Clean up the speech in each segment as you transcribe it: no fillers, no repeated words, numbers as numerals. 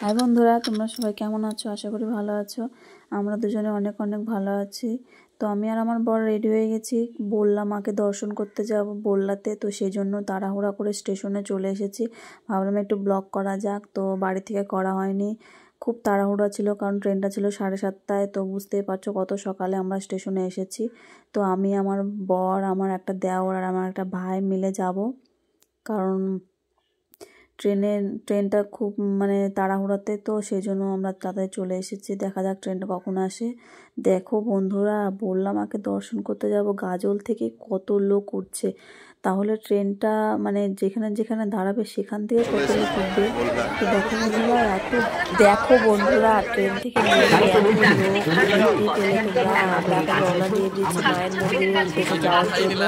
High বন্ধুরা, তোমরা সবাই কেমন আছো? আশা করি ভালো আছো। আমরা দুজনে অনেক অনেক ভালো আছি। তো আমি আর আমার বর রেডি হয়ে গেছি, বললাম মাকে দর্শন করতে যাব বললাতে। তো সেই জন্য তাড়াহুড়া করে স্টেশনে চলে এসেছি। ভাবলাম একটু ব্লগ করা যাক, তো বাড়ি থেকে করা হয়নি। খুব তাড়াহুড়া ছিল, কারণ ট্রেনটা ছিল 7:30টায়। তো বুঝতেই পারছো কত সকালে আমরা স্টেশনে এসেছি। তো আমি, আমার বর, আমার একটা দেওর আর আমার একটা ভাই মিলে যাব, কারণ ট্রেনটা খুব তাড়াহুড়াতে। তো সেই জন্য আমরা তাড়াতাড়ি চলে এসেছি। দেখা যাক ট্রেনটা কখন আসে। দেখো বন্ধুরা, বললাম আমাকে দর্শন করতে যাব, গাজল থেকে কত লোক উঠছে। তাহলে ট্রেনটা যেখানে যেখানে দাঁড়াবে সেখান থেকে কত লোক উঠবে। তো দেখো বন্ধুরা ট্রেন থেকে নেমে এত লোক দেখতেই পেলে তোমরা। আমরা এখন রওনা দিয়ে দিয়েছি মায়ের মন্দিরের উদ্দেশ্যে যাওয়ার জন্য।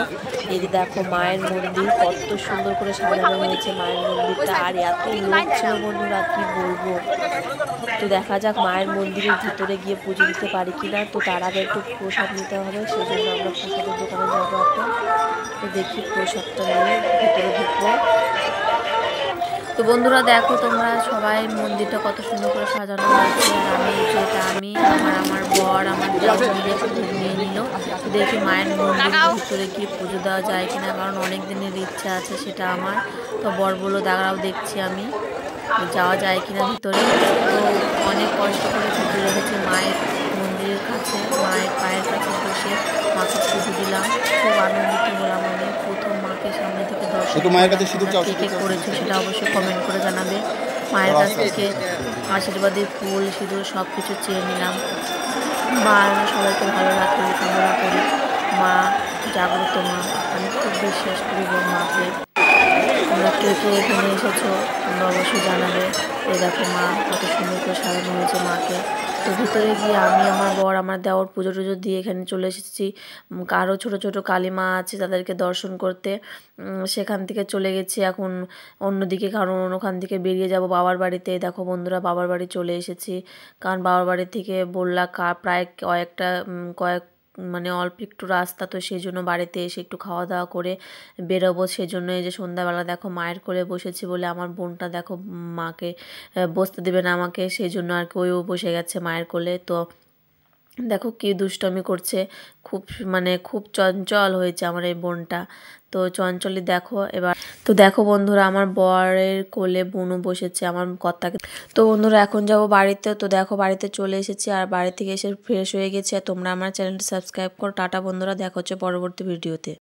এই যে দেখো মায়ের মন্দির কত সুন্দর করে সাজানো হয়েছে মায়ের মন্দিরটা, আর এত লোক ছিল বন্ধুরা কি বলবো। তো দেখা যাক মায়ের মন্দিরের ভিতরে গিয়ে পুজো দিতে পারি কিনা। তো তার আগে একটু প্রসাদ নিতে হবে, সেই জন্য আমরা প্রসাদের দোকানে যাবো এখন। তো দেখি প্রসাদটা নিয়ে ভিতরে ঢুকবো। তো বন্ধুরা দেখো তোমরা সবাই, মন্দিরটা কত সুন্দর করে সাজানো হয়েছে। আর আমি আমার বর, আমার দেওর মিলে একটু নিয়ে নিল। তো দেখি মায়ের মন্দিরের ভিতরে গিয়ে পুজো দেওয়া যায় কিনা, কারণ অনেক দিনের ইচ্ছা আছে সেটা আমার। তো বর বললো দাঁড়াও দেখছি আমি যাওয়া যায় কিনা ভিতরে। তো অনেক কষ্ট করে ভিতরে রেখেছি মায়ের মন্দিরের কাছে, মায়ের পায়ের কাছে বসে মাকে পুজো দিলাম। খুব আনন্দিত হলাম আমি, প্রথম মাকে সামনে থেকে দর্শন। কে কে করেছো সেটা অবশ্যই কমেন্ট করে জানাবে। মায়ের কাছ থেকে আশীর্বাদের ফুল, সিঁদুর সব কিছু চেয়ে নিলাম। মা সবাইকে ভালো রাখে কামনা করি। মা জাগ্রত মা, আমি খুব বিশ্বাস করি মাকে। তোমরা কে কে এখানে এসেছো তোমরা অবশ্যই জানাবে। এই দেখো মা কত সুন্দর করে সাজানো হয়েছে মাকে। তো ভিতরে গিয়ে আমি, আমার বর, আমার দেওর পুজো টুজো দিয়ে এখানে চলে এসেছি। আরও ছোট ছোট কালী মা আছে তাদেরকে দর্শন করতে। সেখান থেকে চলে গেছি এখন অন্যদিকে, কারণ ওখান থেকে বেরিয়ে যাব বাবার বাড়িতে। দেখো বন্ধুরা বাবার বাড়ি চলে এসেছি, কারণ বাবার বাড়ি থেকে বললা প্রায় কয়েক অল্প একটু রাস্তা। তো সেই জন্য বাড়িতে এসে একটু খাওয়া দাওয়া করে বেরোবো। সেজন্য এই যে সন্ধ্যাবেলা দেখো মায়ের কোলে বসেছি বলে আমার বোনটা দেখো মাকে বসতে দেবে না আমাকে, সেই জন্য আর কি ওইও বসে গেছে মায়ের কোলে। তো দেখো কি দুষ্টমি করছে, খুব চঞ্চল হয়েছে আমার এই বোনটা। তো চঞ্চলই দেখো এবার। তো দেখো বন্ধুরা আমার বরের কোলে বোনও বসেছে আমার কর্তাকে। তো বন্ধুরা এখন যাব বাড়িতে। তো দেখো বাড়িতে চলে এসেছি, আর বাড়ি থেকে এসে ফ্রেশ হয়ে গেছি। আর তোমরা আমার চ্যানেলটি সাবস্ক্রাইব করো। টাটা বন্ধুরা, দেখা হচ্ছে পরবর্তী ভিডিওতে।